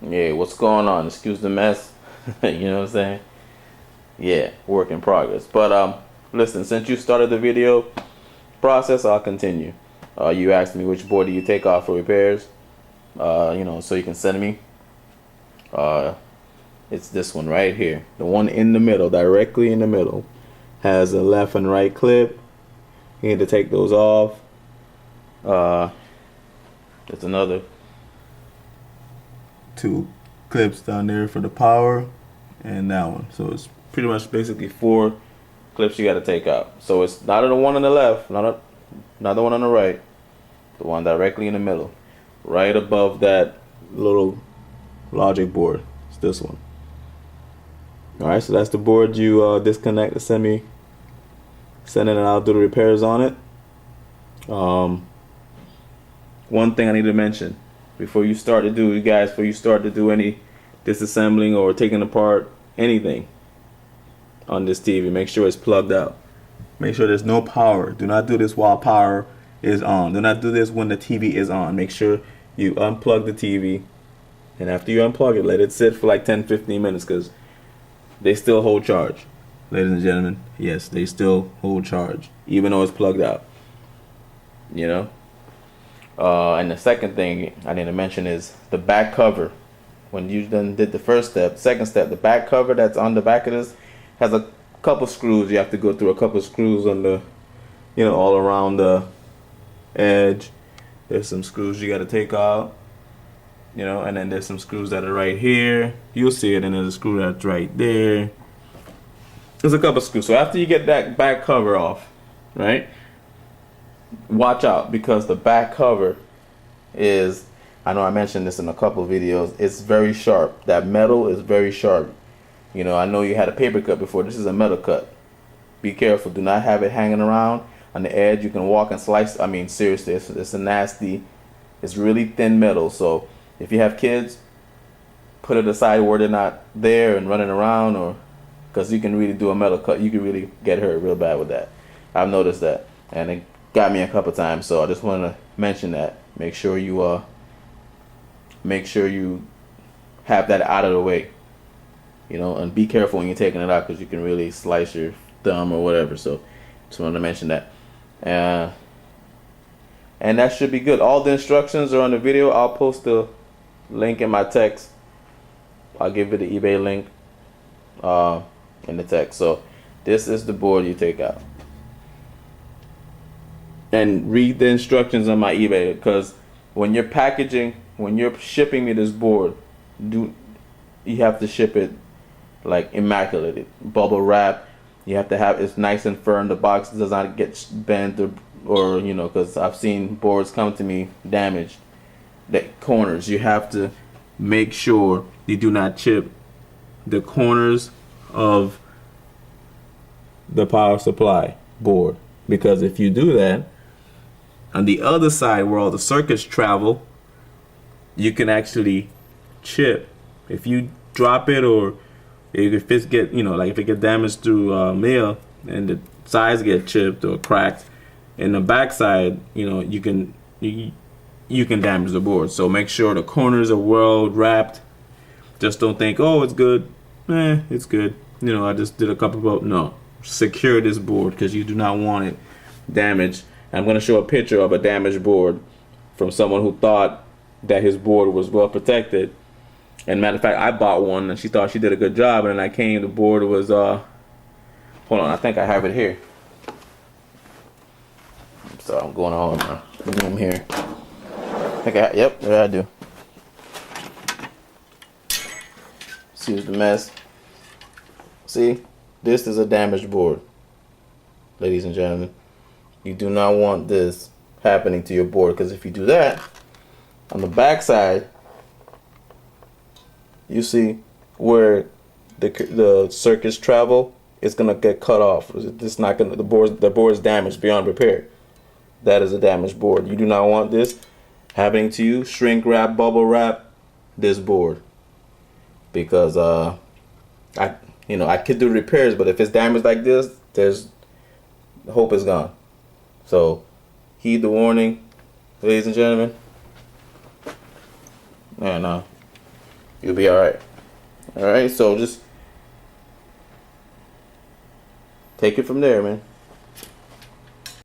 Yeah, what's going on? Excuse the mess. You know what I'm saying? Yeah, work in progress. But listen, since you started the video process, I'll continue. You asked me which board do you take off for repairs. So you can send me. Uh, it's this one right here, the one in the middle, directly in the middle, has a left and right clip. You need to take those off. There's another two clips down there for the power, and that one. So it's pretty much basically 4 clips you got to take out. So it's not the one on the left, not the one on the right, the one directly in the middle, right above that little logic board. It's this one. All right, so that's the board you disconnect to send it, and I'll do the repairs on it. One thing I need to mention before you start to do any disassembling or taking apart anything on this TV, make sure it's plugged out. Make sure there's no power. Do not do this while power is on. Do not do this when the TV is on. Make sure you unplug the TV, and after you unplug it, let it sit for like 10-15 minutes, because they still hold charge. Ladies and gentlemen, yes, they still hold charge even though it's plugged out. You know? And the second thing I need to mention is the back cover. When you done did the first step, second step, the back cover that's on the back of this has a couple screws. You have to go through a couple screws on the, all around the edge. There's some screws you got to take out, and then there's some screws that are right here. You'll see it, and there's a screw that's right there. There's a couple screws. So after you get that back cover off, right? Watch out, because the back cover is, I know I mentioned this in a couple of videos, it's very sharp. That metal is very sharp. I know you had a paper cut before. This is a metal cut. Be careful. Do not have it hanging around on the edge. You can walk and slice. I mean, seriously, it's a nasty, it's really thin metal. So if you have kids, put it aside where they're not there and running around, or because you can really do a metal cut. You can really get hurt real bad with that. I've noticed that, and it got me a couple times. So I just want to mention that. Make sure you have that out of the way, and be careful when you're taking it out, because you can really slice your thumb or whatever. So just wanted to mention that. And that should be good. All the instructions are on the video. I'll post the link in my text. I'll give you the eBay link in the text. So this is the board you take out. And read the instructions on my eBay, because when you're shipping me this board, you have to ship it like immaculate, bubble wrap. You have to have it's nice and firm. The box does not get bent or because I've seen boards come to me damaged. The corners, you have to make sure you do not chip the corners of the power supply board, because if you do that, on the other side where all the circuits travel, you can actually chip. If you drop it, or if it get if it get damaged through mail and the sides get chipped or cracked, in the back side, you can damage the board. So make sure the corners are well wrapped. Just don't think, oh, it's good. It's good. I just did a couple of, no. Secure this board, because you do not want it damaged. I'm going to show a picture of a damaged board from someone who thought that his board was well protected. And matter of fact, I bought one and she thought she did a good job, and then I came, the board was hold on, I think I have it here. So I'm going home now. I'm here. Yep, there I do. Excuse the mess. See, this is a damaged board, ladies and gentlemen. You do not want this happening to your board, because if you do that, on the back side, you see where the circuits travel, it's gonna get cut off. It's not gonna. The board is damaged beyond repair. That is a damaged board. You do not want this happening to you. Shrink wrap, bubble wrap this board, because I could do repairs, but if it's damaged like this, the hope is gone. So heed the warning, ladies and gentlemen. And You'll be alright. Alright, so just take it from there, man.